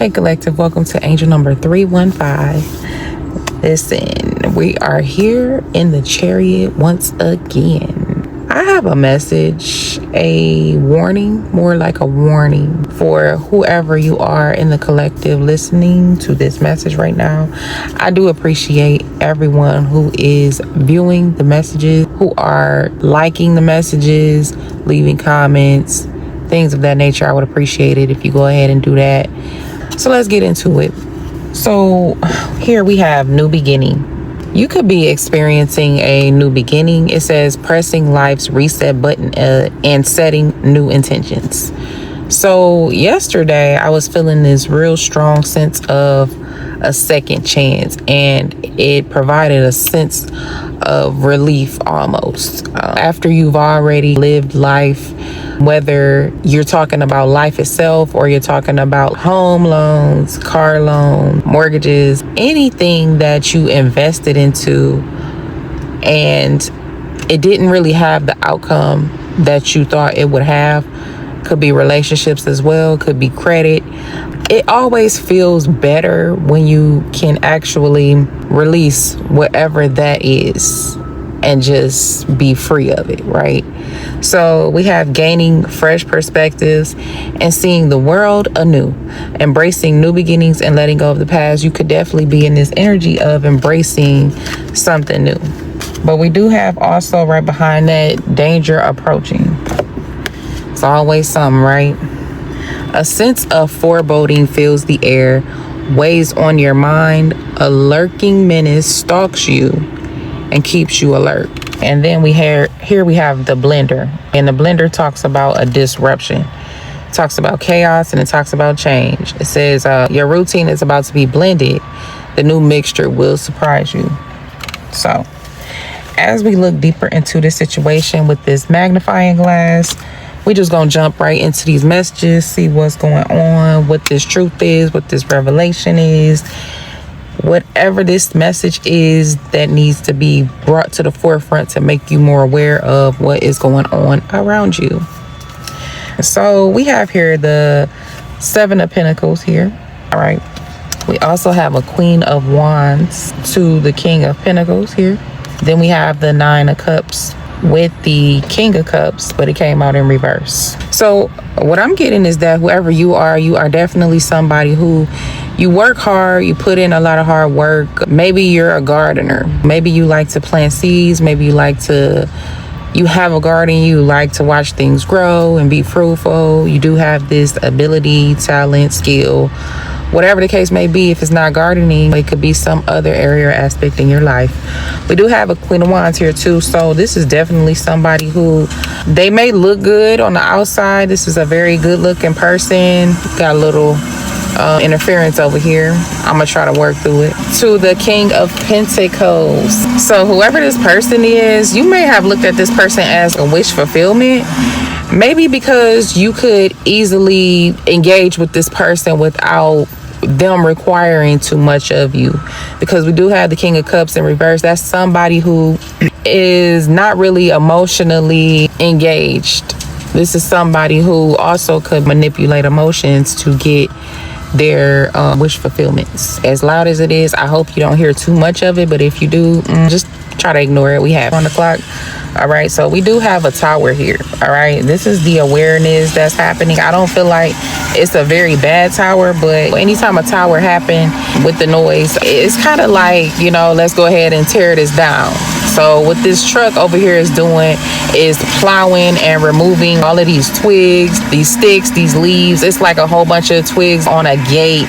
Hey collective, welcome to angel number 315. Listen, we are here in the chariot once again. I have a message, a warning, more like a warning for whoever you are in the collective listening to this message right now. I do appreciate everyone who is viewing the messages, who are liking the messages, leaving comments, things of that nature. I would appreciate it if you go ahead and do that. So let's get into it. So here we have new beginning. You could be experiencing a new beginning. It says pressing life's reset button and setting new intentions. So yesterday I was feeling this real strong sense of a second chance, and it provided a sense of relief almost. After you've already lived life, whether you're talking about life itself or you're talking about home loans, car loans, mortgages, anything that you invested into and it didn't really have the outcome that you thought it would have. Could be relationships as well, could be credit. It always feels better when you can actually release whatever that is and just be free of it, right? So we have gaining fresh perspectives and seeing the world anew, embracing new beginnings and letting go of the past. You could definitely be in this energy of embracing something new. But we do have also right behind that danger approaching. It's always something, right? A sense of foreboding fills the air, weighs on your mind. A lurking menace stalks you and keeps you alert. And then here we have the blender. And the blender talks about a disruption. It talks about chaos and it talks about change. It says your routine is about to be blended. The new mixture will surprise you. So as we look deeper into this situation with this magnifying glass, we just gonna jump right into these messages, see what's going on, what this truth is, what this revelation is, whatever this message is that needs to be brought to the forefront to make you more aware of what is going on around you. So we have here the 7 of Pentacles here. All right. We also have a Queen of Wands to the King of Pentacles here. Then we have the 9 of Cups with the King of Cups, but it came out in reverse. So what I'm getting is that whoever you are definitely somebody who you work hard, you put in a lot of hard work. Maybe you're a gardener. Maybe you like to plant seeds. Maybe you have a garden, you like to watch things grow and be fruitful. You do have this ability, talent, skill, whatever the case may be. If it's not gardening, it could be some other area or aspect in your life. We do have a Queen of Wands here too. So this is definitely somebody who, they may look good on the outside. This is a very good looking person. Got a little interference over here. I'm gonna try to work through it. To the King of Pentacles. So whoever this person is, you may have looked at this person as a wish fulfillment. Maybe because you could easily engage with this person without them requiring too much of you, because we do have the King of Cups in reverse. That's somebody who is not really emotionally engaged. This is somebody who also could manipulate emotions to get their wish fulfillments. As loud as it is, I hope you don't hear too much of it, but if you do, just try to ignore it. We have on the clock. All right, so we do have a tower here. All right, this is the awareness that's happening. I don't feel like it's a very bad tower, but anytime a tower happen with the noise, it's kind of like, let's go ahead and tear this down. So what this truck over here is doing is plowing and removing all of these twigs, these sticks, these leaves. It's like a whole bunch of twigs on a gate.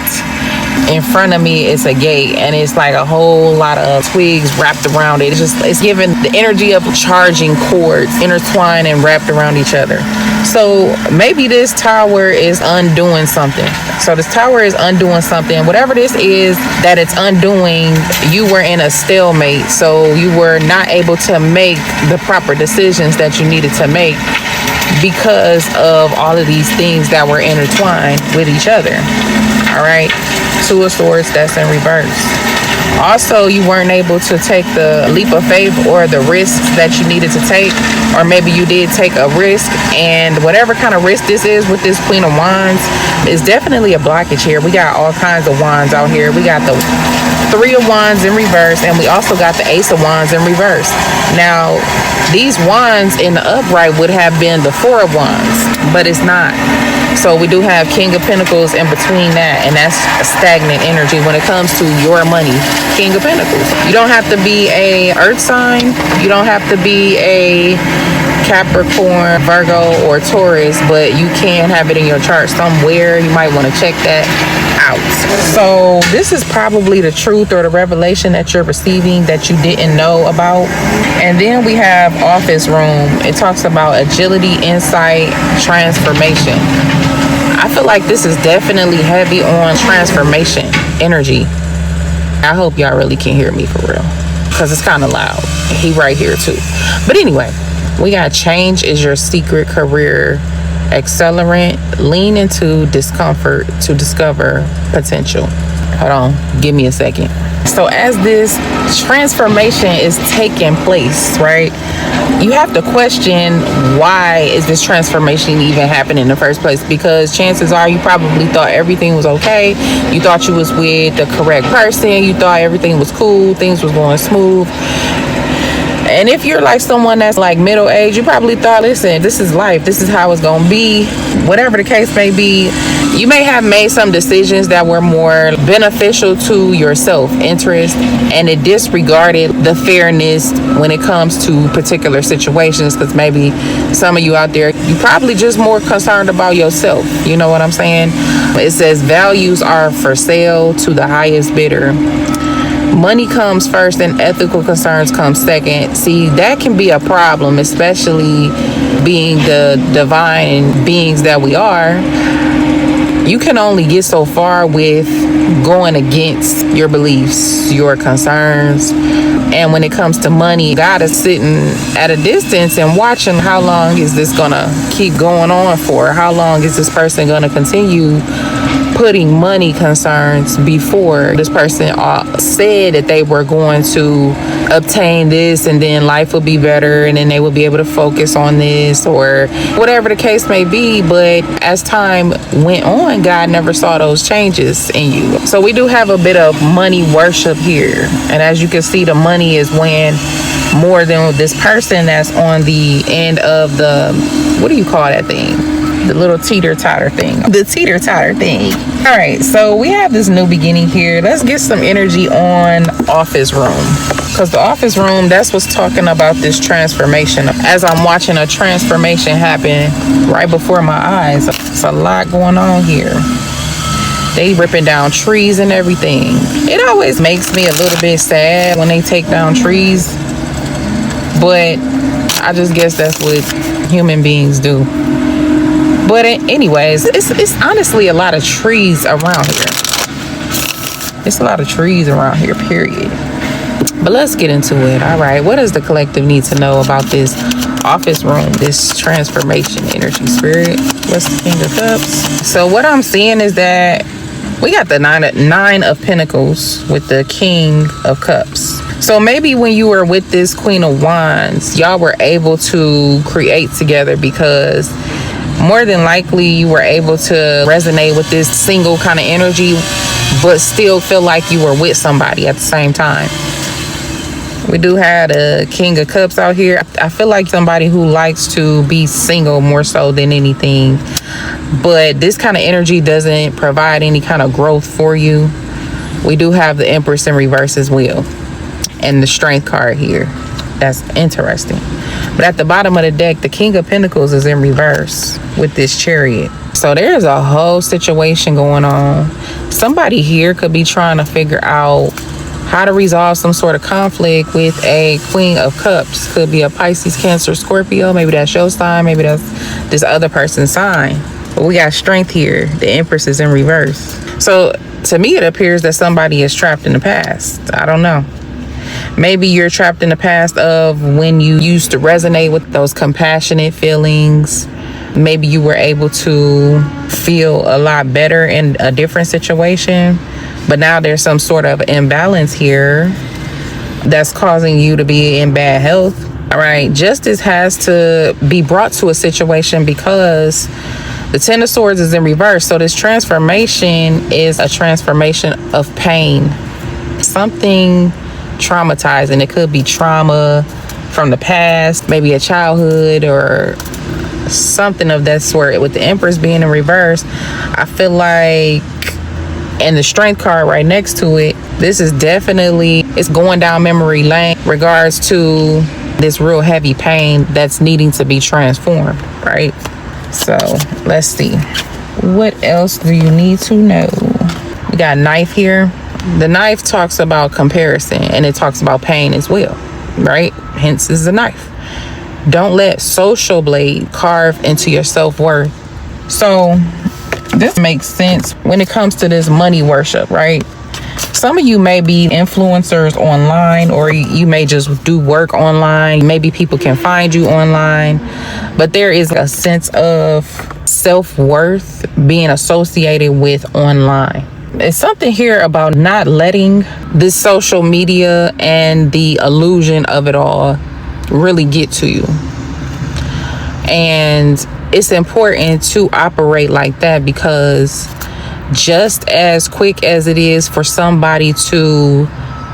In front of me it's a gate, and it's like a whole lot of twigs wrapped around it. It's giving the energy of charging cords intertwined and wrapped around each other. So maybe this tower is undoing something. So this tower is undoing something. Whatever this is that it's undoing, you were in a stalemate. So you were not able to make the proper decisions that you needed to make because of all of these things that were intertwined with each other. All right. 2 of Swords, that's in reverse. Also, you weren't able to take the leap of faith or the risks that you needed to take, or maybe you did take a risk, and whatever kind of risk this is with this Queen of Wands, It's definitely a blockage here. We got all kinds of wands out here. We got the Three of Wands in reverse, and we also got the Ace of Wands in reverse. Now, these wands in the upright would have been the Four of Wands, but it's not. So we do have King of Pentacles in between that, and that's a stagnant energy when it comes to your money. King of Pentacles. You don't have to be a earth sign. You don't have to be a Capricorn, Virgo, or Taurus, but you can have it in your chart somewhere. You might want to check that out. So this is probably the truth or the revelation that you're receiving that you didn't know about. And then we have office room. It talks about agility, insight, transformation. I feel like this is definitely heavy on transformation energy. I hope y'all really can hear me for real, because it's kind of loud. He right here too. But anyway, we got change is your secret career accelerant. Lean into discomfort to discover potential. Hold on, give me a second. So as this transformation is taking place, right, you have to question, why is this transformation even happening in the first place? Because chances are you probably thought everything was okay. You thought you was with the correct person. You thought everything was cool. Things was going smooth. And if you're like someone that's like middle age, you probably thought, listen, this is life. This is how it's going to be. Whatever the case may be, you may have made some decisions that were more beneficial to your self-interest, and it disregarded the fairness when it comes to particular situations, because maybe some of you out there, you probably just more concerned about yourself. You know what I'm saying? It says values are for sale to the highest bidder. Money comes first and ethical concerns come second. See, that can be a problem, especially being the divine beings that we are. You can only get so far with going against your beliefs, your concerns. And when it comes to money, God is sitting at a distance and watching, how long is this gonna keep going on for? How long is this person gonna continue putting money concerns before this person said that they were going to obtain this, and then life will be better, and then they will be able to focus on this, or whatever the case may be. But as time went on, God never saw those changes in you. So we do have a bit of money worship here, and as you can see, the money is weighing more than this person that's on the end of the, what do you call that thing? The little teeter-totter thing. The teeter-totter thing. All right, so we have this new beginning here. Let's get some energy on office room, because the office room, that's what's talking about this transformation. As I'm watching a transformation happen right before my eyes, it's a lot going on here. They ripping down trees and everything. It always makes me a little bit sad when they take down trees, but I just guess that's what human beings do. But anyways, it's honestly a lot of trees around here. It's a lot of trees around here, period. But let's get into it. All right, what does the collective need to know about this office room, this transformation energy, spirit? What's the King of Cups? So what I'm seeing is that we got the nine of Pentacles with the King of Cups. So maybe when you were with this Queen of Wands, y'all were able to create together, because more than likely you were able to resonate with this single kind of energy, but still feel like you were with somebody at the same time. We do have a King of Cups out here. I feel like somebody who likes to be single more so than anything, but this kind of energy doesn't provide any kind of growth for you. We do have the Empress in reverse as well, and the Strength card here. That's interesting. But at the bottom of the deck, the King of Pentacles is in reverse with this Chariot. So there's a whole situation going on. Somebody here could be trying to figure out how to resolve some sort of conflict with a Queen of Cups. Could be a Pisces, Cancer, Scorpio. Maybe that's your sign. Maybe that's this other person's sign. But we got Strength here. The Empress is in reverse. So to me, it appears that somebody is trapped in the past. I don't know. Maybe you're trapped in the past of when you used to resonate with those compassionate feelings. Maybe you were able to feel a lot better in a different situation, but now there's some sort of imbalance here that's causing you to be in bad health. All right, justice has to be brought to a situation, because The Ten of Swords is in reverse. So this transformation is a transformation of pain. Something traumatizing. It could be trauma from the past, maybe a childhood or something of that sort. With the Empress being in reverse, I feel like, and the Strength card right next to it, this is definitely, it's going down memory lane regards to this real heavy pain that's needing to be transformed, right? So let's see, what else do you need to know? We got Knife here. The Knife talks about comparison, and it talks about pain as well, right? Hence is the knife. Don't let social blade carve into your self-worth. So this makes sense when it comes to this money worship, right? Some of you may be influencers online, or you may just do work online. Maybe people can find you online, but there is a sense of self-worth being associated with online. It's something here about not letting this social media and the illusion of it all really get to you. And it's important to operate like that, because just as quick as it is for somebody to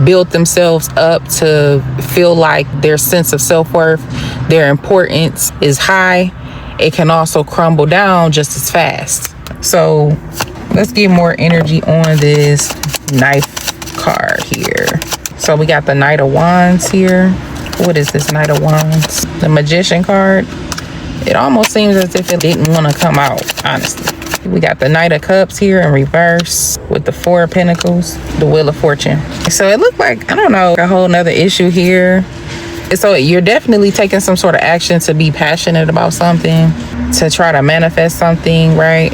build themselves up to feel like their sense of self-worth, their importance is high, it can also crumble down just as fast. So let's get more energy on this Knife card here. So we got the Knight of Wands here. What is this Knight of Wands? The Magician card. It almost seems as if it didn't want to come out, honestly. We got the Knight of Cups here in reverse with the Four of Pentacles, the Wheel of Fortune. So it looked like, I don't know, a whole nother issue here. So you're definitely taking some sort of action to be passionate about something, to try to manifest something, right?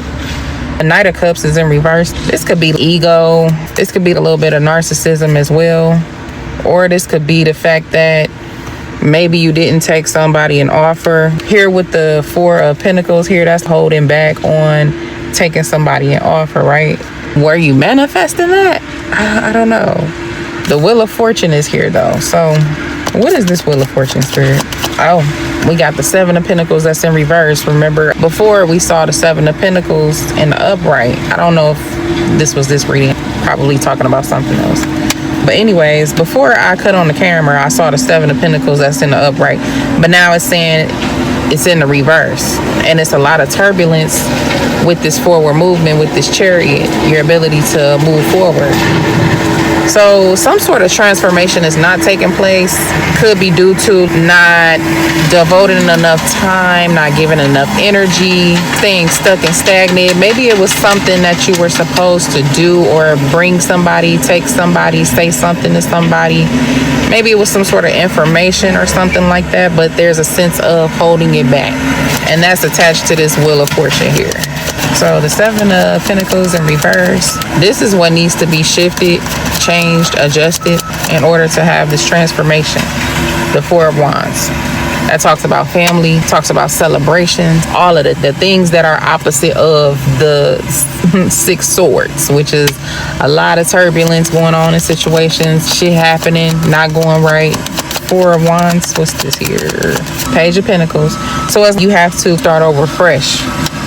The Knight of Cups is in reverse. This could be ego. This could be a little bit of narcissism as well. Or this could be the fact that maybe you didn't take somebody an offer. Here with the Four of Pentacles here, that's holding back on taking somebody an offer, right? Were you manifesting that? I don't know. The Wheel of Fortune is here though. So what is this Wheel of Fortune, Spirit? Oh, we got the Seven of Pentacles that's in reverse. Remember, before we saw the Seven of Pentacles in the upright. I don't know if this was this reading. Probably talking about something else. But anyways, before I cut on the camera, I saw the Seven of Pentacles that's in the upright. But now it's saying it's in the reverse. And it's a lot of turbulence with this forward movement, with this Chariot, your ability to move forward. So some sort of transformation is not taking place. Could be due to not devoting enough time, not giving enough energy, staying stuck and stagnant. Maybe it was something that you were supposed to do, or bring somebody, take somebody, say something to somebody. Maybe it was some sort of information or something like that, but there's a sense of holding it back. And that's attached to this Wheel of Fortune here. So the Seven of Pentacles in reverse. This is what needs to be shifted, changed, adjusted in order to have this transformation. The Four of Wands. That talks about family, talks about celebrations, all of the things that are opposite of the Six Swords, which is a lot of turbulence going on in situations, shit happening, not going right. Four of Wands, what's this here? Page of Pentacles. So as you have to start over fresh,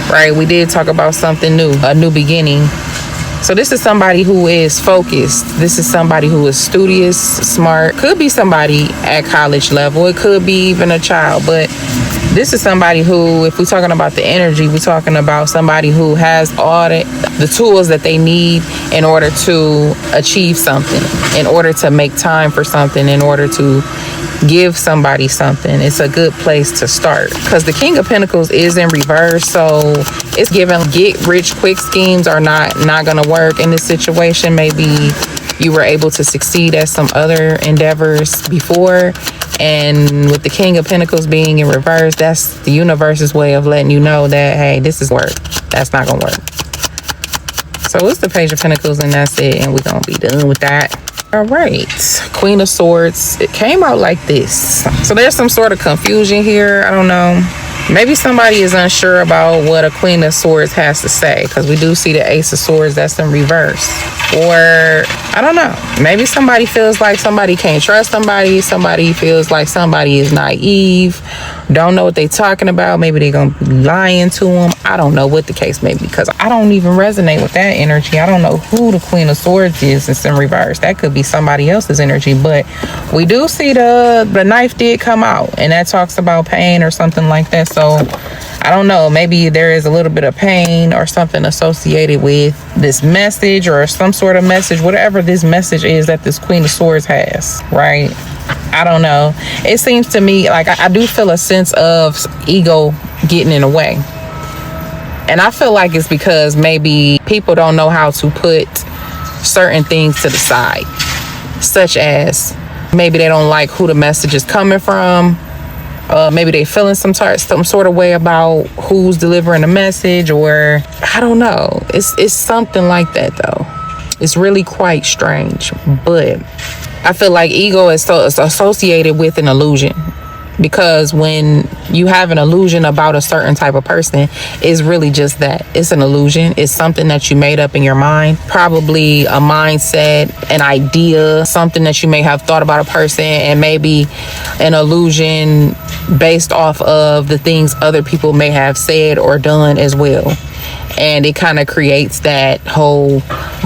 right? We did talk about something new, a new beginning. So this is somebody who is focused. This is somebody who is studious, smart. Could be somebody at college level. It could be even a child. But this is somebody who, if we're talking about the energy, we're talking about somebody who has all the tools that they need in order to achieve something, in order to make time for something, in order to give somebody something. It's a good place to start, because the King of Pentacles is in reverse. So it's given get rich quick schemes are not gonna work in this situation. Maybe you were able to succeed at some other endeavors before, and with the King of Pentacles being in reverse, that's the universe's way of letting you know that, hey, this is work. That's not gonna work. So it's the Page of Pentacles, and that's it, and we're gonna be done with that. All right, Queen of Swords. It came out like this. So there's some sort of confusion here. I don't know. Maybe somebody is unsure about what a Queen of Swords has to say, because we do see the Ace of Swords that's in reverse. Or I don't know. Maybe somebody feels like somebody can't trust somebody. Somebody feels like somebody is naive. don't know what they talking about. Maybe they gonna be lying to them. I don't know what the case may be, because I don't even resonate with that energy. I don't know who the Queen of Swords is. It's in reverse. That could be somebody else's energy, but we do see the knife did come out, and that talks about pain or something like that. So I don't know, maybe there is a little bit of pain or something associated with this message, or some sort of message, whatever this message is that this Queen of Swords has, right? I don't know. It seems to me like I do feel a sense of ego getting in the way. And I feel like it's because maybe people don't know how to put certain things to the side, such as maybe they don't like who the message is coming from. Maybe they feeling some sort of way about who's delivering the message, or I don't know. It's something like that though. It's really quite strange, but I feel like ego is so associated with an illusion, because when you have an illusion about a certain type of person, it's really just that. It's an illusion. It's something that you made up in your mind, probably a mindset, an idea, something that you may have thought about a person, and maybe an illusion based off of the things other people may have said or done as well. And it kind of creates that whole,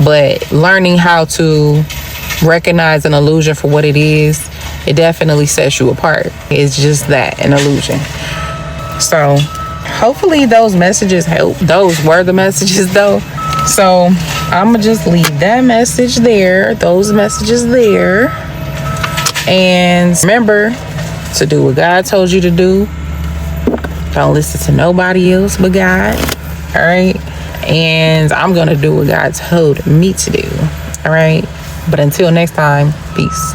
but learning how to recognize an illusion for what it is, it definitely sets you apart. It's just that, an illusion. So hopefully those messages help. Those were the messages though. So I'm gonna just leave that message there, those messages there. And remember to do what God told you to do. Don't listen to nobody else but God. All right. And I'm gonna do what God told me to do. All right. But until next time, peace.